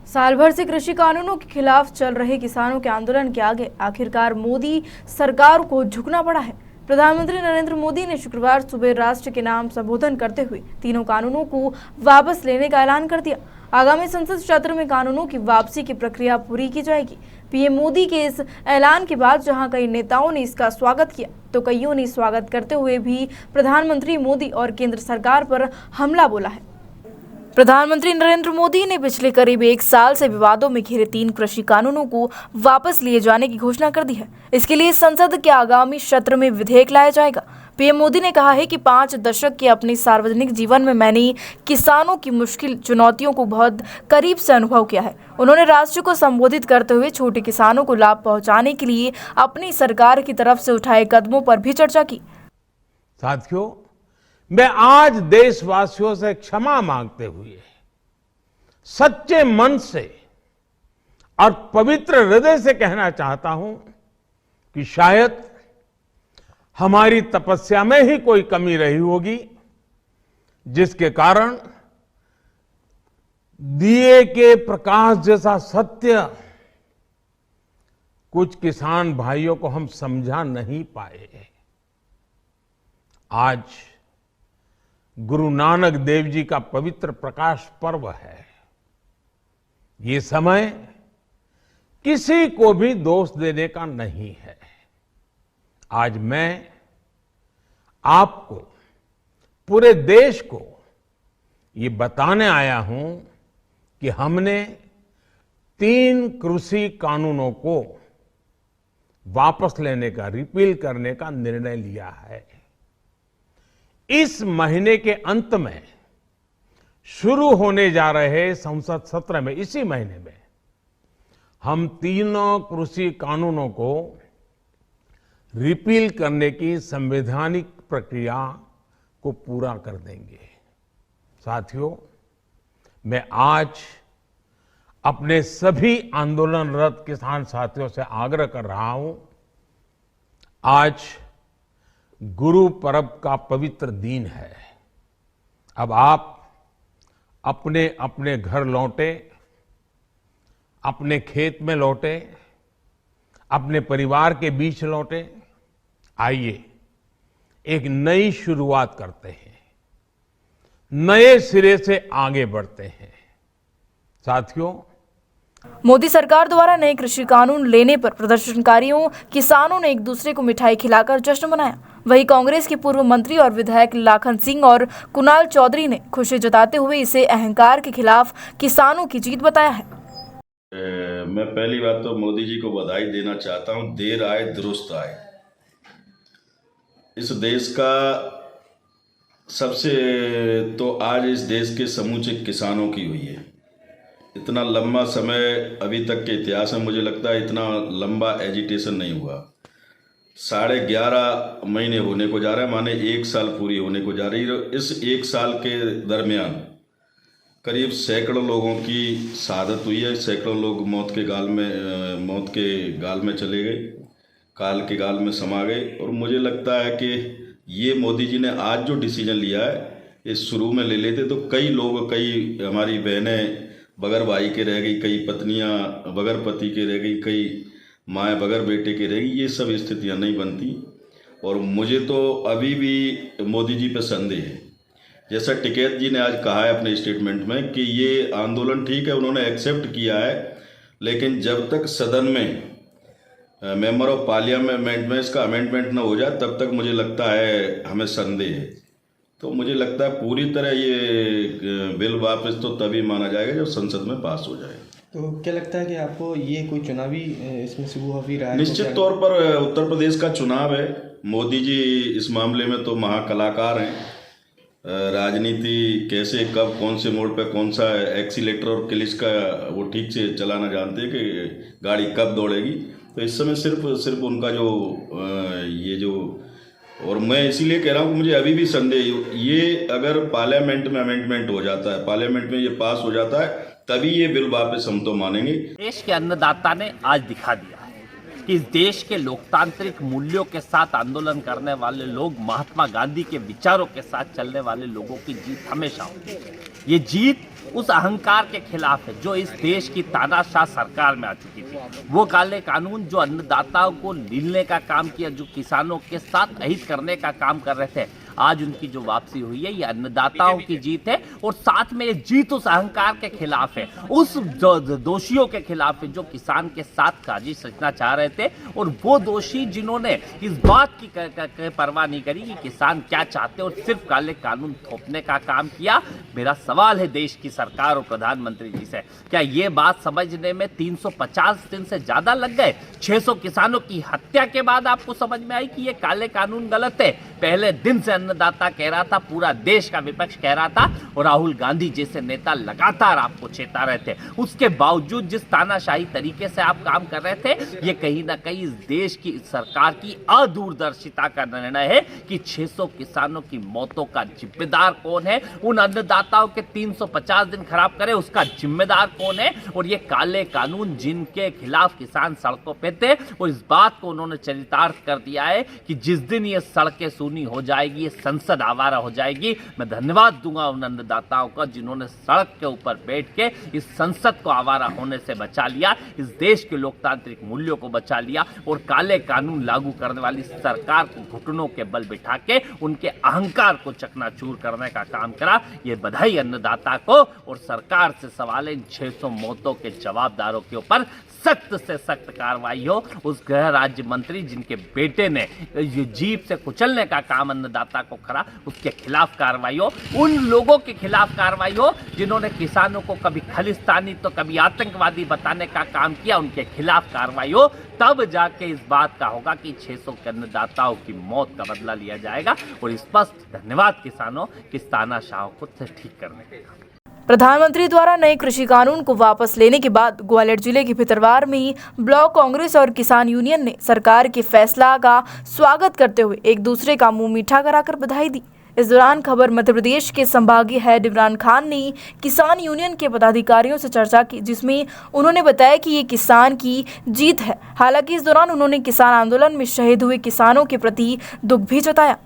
साल भर से कृषि कानूनों के खिलाफ चल रहे किसानों के आंदोलन के आगे आखिरकार मोदी सरकार को झुकना पड़ा है। प्रधानमंत्री नरेंद्र मोदी ने शुक्रवार सुबह राष्ट्र के नाम संबोधन करते हुए तीनों कानूनों को वापस लेने का ऐलान कर दिया। आगामी संसद सत्र में कानूनों की वापसी की प्रक्रिया पूरी की जाएगी। पीएम मोदी के इस ऐलान के बाद जहां कई नेताओं ने इसका स्वागत किया, तो कईयों ने स्वागत करते हुए भी प्रधानमंत्री मोदी और केंद्र सरकार पर हमला बोला है। प्रधानमंत्री नरेंद्र मोदी ने पिछले करीब 1 साल से विवादों में घिरे 3 कृषि कानूनों को वापस लिए जाने की घोषणा कर दी है। इसके लिए संसद के आगामी सत्र में विधेयक लाया जाएगा। पीएम मोदी ने कहा है कि 5 दशक के अपने सार्वजनिक जीवन में मैंने किसानों की मुश्किल चुनौतियों को बहुत करीब से अनुभव किया है। उन्होंने राष्ट्र को संबोधित करते हुए छोटे किसानों को लाभ पहुंचाने के लिए अपनी सरकार की तरफ से उठाए कदमों पर भी चर्चा की। साथियों, मैं आज देशवासियों से क्षमा मांगते हुए सच्चे मन से और पवित्र हृदय से कहना चाहता हूं कि शायद हमारी तपस्या में ही कोई कमी रही होगी, जिसके कारण दिए के प्रकाश जैसा सत्य कुछ किसान भाइयों को हम समझा नहीं पाए। आज गुरु नानक देव जी का पवित्र प्रकाश पर्व है। ये समय किसी को भी दोष देने का नहीं है। आज मैं आपको, पूरे देश को ये बताने आया हूं कि हमने 3 कृषि कानूनों को वापस लेने का, रिपील करने का निर्णय लिया है। इस महीने के अंत में शुरू होने जा रहे संसद सत्र में, इसी महीने में हम तीनों कृषि कानूनों को रिपील करने की संवैधानिक प्रक्रिया को पूरा कर देंगे। साथियों, मैं आज अपने सभी आंदोलनरत किसान साथियों से आग्रह कर रहा हूं, आज गुरु पर्व का पवित्र दिन है। अब आप अपने अपने घर लौटे, अपने खेत में लौटे, अपने परिवार के बीच लौटे। आइए एक नई शुरुआत करते हैं, नए सिरे से आगे बढ़ते हैं। साथियों, मोदी सरकार द्वारा नए कृषि कानून लेने पर प्रदर्शनकारियों, किसानों ने एक दूसरे को मिठाई खिलाकर जश्न मनाया। वहीं कांग्रेस के पूर्व मंत्री और विधायक लाखन सिंह और कुणाल चौधरी ने खुशी जताते हुए इसे अहंकार के खिलाफ किसानों की जीत बताया है। मैं पहली बात तो मोदी जी को बधाई देना चाहता हूं। देर आए दुरुस्त आए। इस देश का सबसे तो आज इस देश के समूचे किसानों की हुई है। इतना लंबा समय अभी तक के इतिहास में मुझे लगता है इतना लंबा एजिटेशन नहीं हुआ। 11.5 महीने होने को जा रहा है, माने 1 साल पूरी होने को जा रही है। इस 1 साल के दरमियान करीब सैकड़ों लोगों की शहादत हुई है। सैकड़ों लोग मौत के गाल में चले गए, काल के गाल में समा गए। और मुझे लगता है कि ये मोदी जी ने आज जो डिसीजन लिया है, इस शुरू में ले लेते तो कई लोग, कई हमारी बहनें बगैर भाई के रह गई, कई पत्नियां बगैर पति के रह गई, कई माएँ बगैर बेटे के रह गई। ये सब स्थितियां नहीं बनती। और मुझे तो अभी भी मोदी जी पे संदेह है। जैसा टिकैत जी ने आज कहा है अपने स्टेटमेंट में कि ये आंदोलन ठीक है, उन्होंने एक्सेप्ट किया है, लेकिन जब तक सदन में मेंबर ऑफ पार्लियामेंट में इसका अमेंडमेंट न हो जाए, तब तक मुझे लगता है हमें संदेह है। तो मुझे लगता है पूरी तरह ये बिल वापस तो तभी माना जाएगा जब संसद में पास हो जाए। तो क्या लगता है कि आपको ये कोई चुनावी इसमें से वो अभी रहा है? निश्चित तौर पर उत्तर प्रदेश का चुनाव है। मोदी जी इस मामले में तो महाकलाकार हैं। राजनीति कैसे, कब, कौन से मोड़ पे कौन सा एक्सीलेटर और क्लिच का वो ठीक से चलाना जानते हैं कि गाड़ी कब दौड़ेगी। तो इस समय सिर्फ उनका जो ये जो, और मैं इसीलिए कह रहा हूँ कि मुझे अभी भी संदेह, ये अगर पार्लियामेंट में अमेंडमेंट हो जाता है, पार्लियामेंट में ये पास हो जाता है, तभी ये बिल वापस हम तो मानेंगे। देश के अन्नदाता ने आज दिखा दिया है कि इस देश के लोकतांत्रिक मूल्यों के साथ आंदोलन करने वाले लोग, महात्मा गांधी के विचारों के साथ चलने वाले लोगों की जीत हमेशा होती है। ये जीत उस अहंकार के खिलाफ है जो इस देश की तानाशाह सरकार में आ चुकी थी। वो काले कानून जो अन्नदाताओं को लीलने का काम किया, जो किसानों के साथ अहित करने का काम कर रहे थे, आज उनकी जो वापसी हुई है ये अन्नदाताओं की जीत है। और साथ में ये जीत उस अहंकार के खिलाफ है, उस दोषियों के खिलाफ है जो किसान के साथ साजिश रचना चाह रहे थे। और वो दोषी जिन्होंने इस बात की परवाह नहीं करी कि किसान क्या चाहते और सिर्फ काले कानून थोपने का काम किया। मेरा सवाल है देश की सरकार और प्रधानमंत्री जी से, क्या ये बात समझने में 350 दिन से ज्यादा लग गए? 600 किसानों की हत्या के बाद आपको समझ में आई कि ये काले कानून गलत है? पहले दिन से अन्नदाता कह रहा था, पूरा देश का विपक्ष कह रहा था, और राहुल गांधी जैसे नेता लगातार आपको चेता रहे थे। उसके बावजूद जिस तानाशाही तरीके से आप काम कर रहे थे, ये कहीं ना कहीं इस देश की सरकार की अदूरदर्शिता का निर्णय है कि 600 किसानों की मौतों का जिम्मेदार कौन है, उन अन्नदाताओं के 350 दिन खराब करे उसका जिम्मेदार कौन है। और ये काले कानून जिनके खिलाफ किसान सड़कों पे थे, और इस बात को उन्होंने चरितार्थ कर दिया है कि जिस दिन ये सड़कें सूनी हो जाएगी, ये संसद आवारा हो जाएगी, मैं धन्यवाद दूंगा उन अन्नदाताओं का जिन्होंने सड़क के ऊपर बैठ के इस संसद को आवारा होने से बचा लिया, इस देश के लोकतांत्रिक मूल्यों को बचा लिया, और काले कानून लागू करने वाली सरकार को घुटनों के बल बिठा के उनके अहंकार को चकनाचूर करने का काम करा। ये बधाई अन्नदाता को, और सरकार से सवाल है इन 600 मौतों के जवाबदारों के ऊपर सख्त से सख्त कार्रवाई हो। उस गृह राज्य मंत्री जिनके बेटे ने ये जीप से कुचलने का काम अन्नदाता को करा, उसके खिलाफ कार्रवाई हो। उन लोगों के खिलाफ कार्रवाई हो जिन्होंने किसानों को कभी खालिस्तानी तो कभी आतंकवादी बताने का काम किया, उनके खिलाफ कार्रवाई हो। तब जाके इस बात का होगा कि 600 के अन्नदाताओं की मौत का बदला लिया जाएगा। और स्पष्ट धन्यवाद किसानों की तानाशाह को ठीक करने के लिए। प्रधानमंत्री द्वारा नए कृषि कानून को वापस लेने के बाद ग्वालियर जिले के भितरवार में ही ब्लॉक कांग्रेस और किसान यूनियन ने सरकार के फैसला का स्वागत करते हुए एक दूसरे का मुंह मीठा कराकर बधाई दी। इस दौरान खबर मध्य प्रदेश के संभागीय हेड इमरान खान ने किसान यूनियन के पदाधिकारियों से चर्चा की, जिसमें उन्होंने बताया कि ये किसान की जीत है। हालांकि इस दौरान उन्होंने किसान आंदोलन में शहीद हुए किसानों के प्रति दुख भी जताया।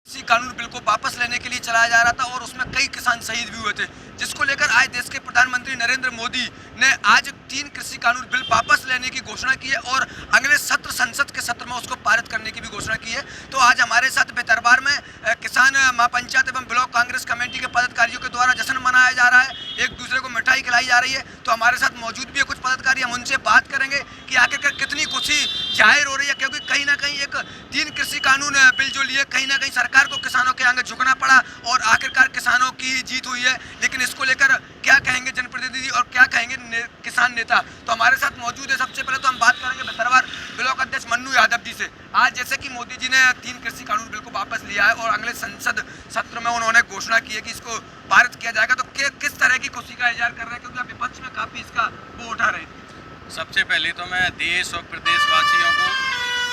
कृषि कानून बिल को वापस लेने के लिए चलाया जा रहा था और उसमें कई किसान शहीद भी हुए थे, जिसको लेकर आज देश के प्रधानमंत्री नरेंद्र मोदी ने आज 3 कृषि कानून बिल वापस लेने की घोषणा की है और अगले सत्र संसद के सत्र में उसको पारित करने की भी घोषणा की है। तो आज हमारे साथ भितरवार में किसान महापंचायत एवं ब्लॉक कांग्रेस कमेटी के पदाधिकारियों के द्वारा जश्न मनाया जा रहा है, एक दूसरे को मिठाई खिलाई जा रही है। तो हमारे साथ मौजूद भी है कुछ पदाधिकारी, हम उनसे बात करेंगे कि आखिरकार कितनी खुशी जाहिर हो रही है, क्योंकि कहीं ना कहीं एक 3 कृषि कानून बिल जो लिए कहीं ना कहीं सरकार को किसानों के आगे झुकना पड़ा और आखिरकार किसानों की जीत हुई है। लेकिन इसको लेकर क्या कहेंगे जनप्रतिनिधि और क्या कहेंगे किसान नेता, तो हमारे साथ मौजूद है। सबसे पहले तो हम बात करेंगे भितरवार ब्लॉक अध्यक्ष मन्नू यादव जी से। आज जैसे कि मोदी जी ने 3 कृषि कानून बिल को वापस लिया है और अगले संसद सत्र में उन्होंने घोषणा की है कि इसको पारित किया जाएगा, तो किस तरह की खुशी का इजहार कर रहे हैं, क्योंकि आप विपक्ष में काफी इसका वो उठा रहे थे। सबसे पहले तो मैं देश और प्रदेशवासियों को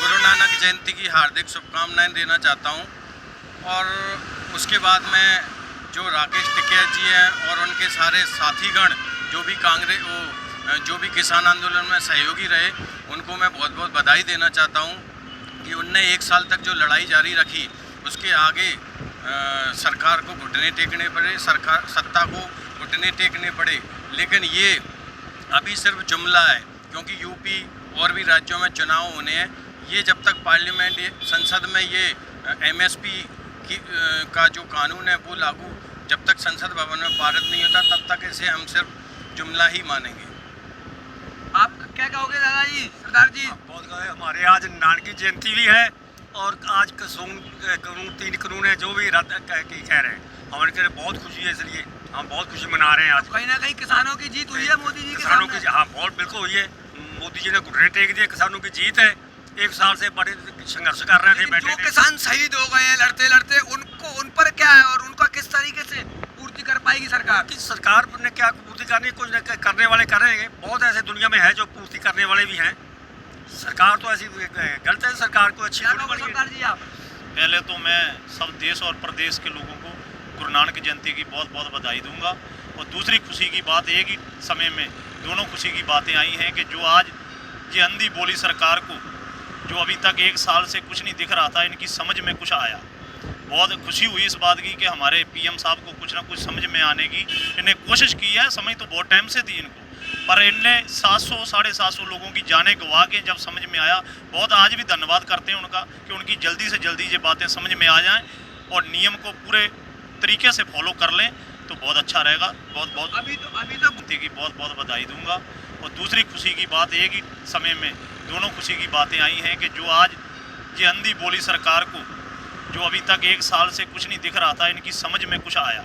गुरु नानक जयंती की हार्दिक शुभकामनाएं देना चाहता हूं। और उसके बाद मैं जो राकेश टिकैत जी हैं और उनके सारे साथीगण जो भी किसान आंदोलन में सहयोगी रहे, उनको मैं बहुत बहुत बधाई देना चाहता हूं कि उनने 1 साल तक जो लड़ाई जारी रखी उसके आगे सरकार को घुटने टेकने पड़े, सत्ता को घुटने टेकने पड़े। लेकिन ये अभी सिर्फ जुमला है, क्योंकि यूपी और भी राज्यों में चुनाव होने हैं। ये जब तक पार्लियामेंट संसद में ये एमएसपी का जो कानून है वो लागू जब तक संसद भवन में पारित नहीं होता, तब तक इसे हम सिर्फ जुमला ही मानेंगे। आप क्या कहोगे दादाजी, सरदार जी? बहुत हमारे आज नानकी जयंती भी है और आज कानून 3 कानून है जो भी रद्द कह रहे हैं, हमारे लिए बहुत खुशी है, इसलिए हम बहुत खुशी मना रहे हैं। आज कहीं ना कहीं किसानों की जीत हुई है मोदी जी के किसानों की, हाँ बहुत बिल्कुल हुई है। मोदी जी ने घुटने टेक दिए, किसानों की जीत है। 1 साल से बड़े संघर्ष कर रहे थे, बैठे जो किसान शहीद हो गए हैं लड़ते लड़ते, उन पर क्या है और उनका किस तरीके से पूर्ति कर पाएगी सरकार? कि सरकार ने क्या पूर्ति करनी, कुछ करने वाले करेंगे। बहुत ऐसे दुनिया में है जो पूर्ति करने वाले भी हैं। सरकार तो ऐसी गलत है, सरकार को अच्छी सरकार जी। आप पहले तो मैं सब देश और प्रदेश के लोगों को गुरु नानक जयंती की बहुत बहुत बधाई दूंगा। और दूसरी खुशी की बात एक ही समय में दोनों खुशी की बातें आई हैं कि जो आज ये अंधी बोली सरकार को जो अभी तक 1 साल से कुछ नहीं दिख रहा था, इनकी समझ में कुछ आया। बहुत खुशी हुई इस बात की कि हमारे पीएम साहब को कुछ ना कुछ समझ में आने की इन्हें कोशिश की है। समझ तो बहुत टाइम से थी इनको, पर इनने 700 साढ़े 700 लोगों की जानें गंवा के जब समझ में आया, बहुत आज भी धन्यवाद करते हैं उनका कि उनकी जल्दी से जल्दी ये बातें समझ में आ जाएं और नियम को पूरे तरीके से फॉलो कर लें तो बहुत अच्छा रहेगा। बहुत अभी तो की बहुत बधाई दूंगा। और दूसरी खुशी की बात एक ही समय में दोनों खुशी की बातें आई हैं कि जो आज ये अंधी बोली सरकार को, जो अभी तक 1 साल से कुछ नहीं दिख रहा था, इनकी समझ में कुछ आया।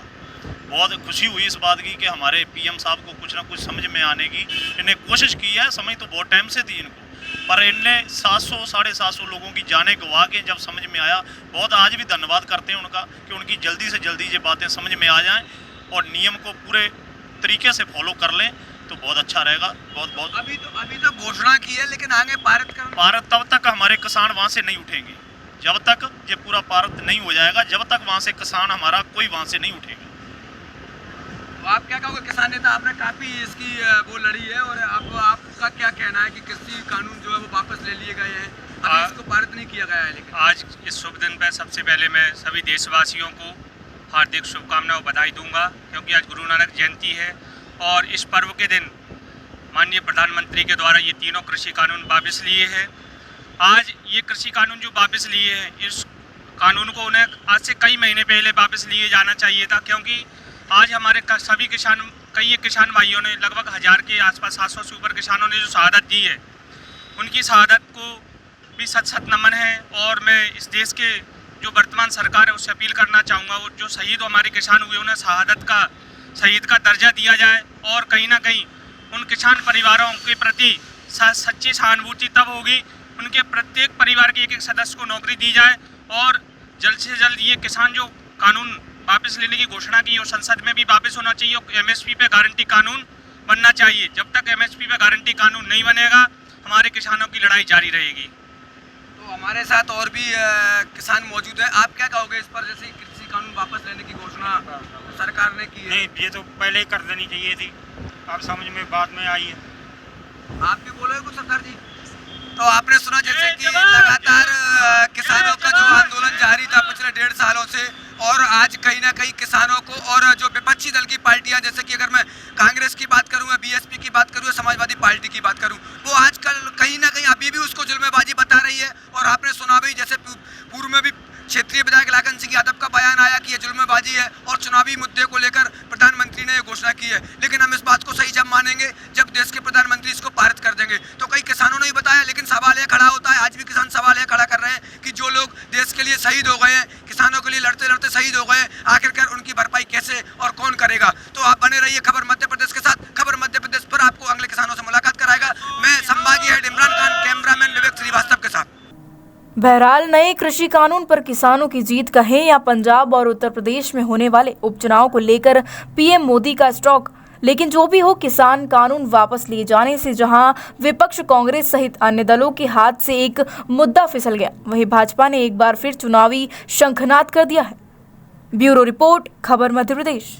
बहुत खुशी हुई इस बात की कि हमारे पीएम साहब को कुछ ना कुछ समझ में आने की इन्हें कोशिश की है। समझ तो बहुत टाइम से थी इनको, पर इनने 700 साढ़े 700 लोगों की जानें गंवा के जब समझ में आया, बहुत आज भी धन्यवाद करते हैं उनका कि उनकी जल्दी से जल्दी ये बातें समझ में आ जाएं और नियम को पूरे तरीके से फॉलो कर लें तो बहुत अच्छा रहेगा। बहुत अभी तो घोषणा की है, लेकिन आगे भारत तब तक हमारे किसान वहाँ से नहीं उठेंगे, जब तक ये पूरा भारत नहीं हो जाएगा, जब तक वहाँ से किसान हमारा कोई वहाँ से नहीं उठेगा। तो आप क्या कहोगे? किसान नेता आपने काफी इसकी वो लड़ी है, और आपका क्या कहना है कि कृषि कानून जो है वो वापस ले लिए गए हैं, अभी इसको पारित नहीं किया गया है? लेकिन आज इस शुभ दिन पर सबसे पहले मैं सभी देशवासियों को हार्दिक शुभकामनाएं और बधाई दूंगा, क्योंकि आज गुरु नानक जयंती है और इस पर्व के दिन माननीय प्रधानमंत्री के द्वारा ये तीनों कृषि कानून वापस लिए हैं। आज ये कृषि कानून जो वापस लिए हैं, इस कानून को उन्हें आज से कई महीने पहले वापस लिए जाना चाहिए था, क्योंकि आज हमारे सभी कई किसान भाइयों ने लगभग 1000 के आसपास 700 से ऊपर किसानों ने जो शहादत दी है, उनकी शहादत को भी सत नमन है। और मैं इस देश के जो वर्तमान सरकार है उससे अपील करना चाहूँगा, वो जो शहीद हमारे किसान हुए उन्हें शहीद का दर्जा दिया जाए, और कहीं ना कहीं उन किसान परिवारों के प्रति सच्ची सहानुभूति तब होगी, उनके प्रत्येक परिवार के एक सदस्य को नौकरी दी जाए, और जल्द से जल्द ये किसान जो कानून वापस लेने की घोषणा की, और संसद में भी वापस होना चाहिए, और एमएसपी पे गारंटी कानून बनना चाहिए। जब तक एमएसपी पे गारंटी कानून नहीं बनेगा, हमारे किसानों की लड़ाई जारी रहेगी। तो हमारे साथ और भी किसान मौजूद है, आप क्या कहोगे इस पर? जैसे कृषि कानून वापस लेने की घोषणा सरकार ने की है। नहीं, ये तो पहले ही कर देनी चाहिए थी, अब समझ में बाद में आई है। आप भी बोलोगे कुछ सरकार जी? तो आपने सुना जैसे कि लगातार किसानों का जो आंदोलन जारी था पिछले 1.5 सालों से, और आज कहीं ना कहीं किसानों को, और जो विपक्षी दल की पार्टियां, जैसे कि अगर मैं कांग्रेस की बात करूं, बीएसपी की बात करूं, समाजवादी पार्टी की बात करूं, वो आजकल कहीं ना कहीं अभी भी उसको जुल्मेबाजी बता रही है। और आपने सुना भी, जैसे पूर्व में भी क्षेत्रीय विधायक लाखन सिंह यादव का बयान आया कि ये जुल्मेबाजी है, और चुनावी मुद्दे को लेकर प्रधानमंत्री ने ये घोषणा की है। लेकिन हम इस बात को सही जब मानेंगे जब देश के प्रधानमंत्री इसको पारित कर देंगे। तो कई किसानों ने ही बताया, लेकिन सवाल यह खड़ा होता है, आज भी किसान सवाल यह खड़ा कर रहे हैं कि जो लोग देश के लिए शहीद हो गए हैं, किसानों के लिए लड़ते लड़ते शहीद हो गए, आखिरकार उनकी भरपाई कैसे और कौन करेगा? तो आप बने रहिए खबर मध्य प्रदेश के साथ। खबर मध्य प्रदेश पर आपको अगले किसानों से मुलाकात कराएगा। मैं संभागीय हेड इमरान खान, कैमरामैन विवेक श्रीवास्तव के साथ। बहरहाल नए कृषि कानून पर किसानों की जीत कहें या पंजाब और उत्तर प्रदेश में होने वाले उपचुनाव को लेकर पीएम मोदी का स्टॉक, लेकिन जो भी हो, किसान कानून वापस लिए जाने से जहां विपक्ष कांग्रेस सहित अन्य दलों के हाथ से एक मुद्दा फिसल गया, वहीं भाजपा ने एक बार फिर चुनावी शंखनाद कर दिया है। ब्यूरो रिपोर्ट, खबर मध्य प्रदेश।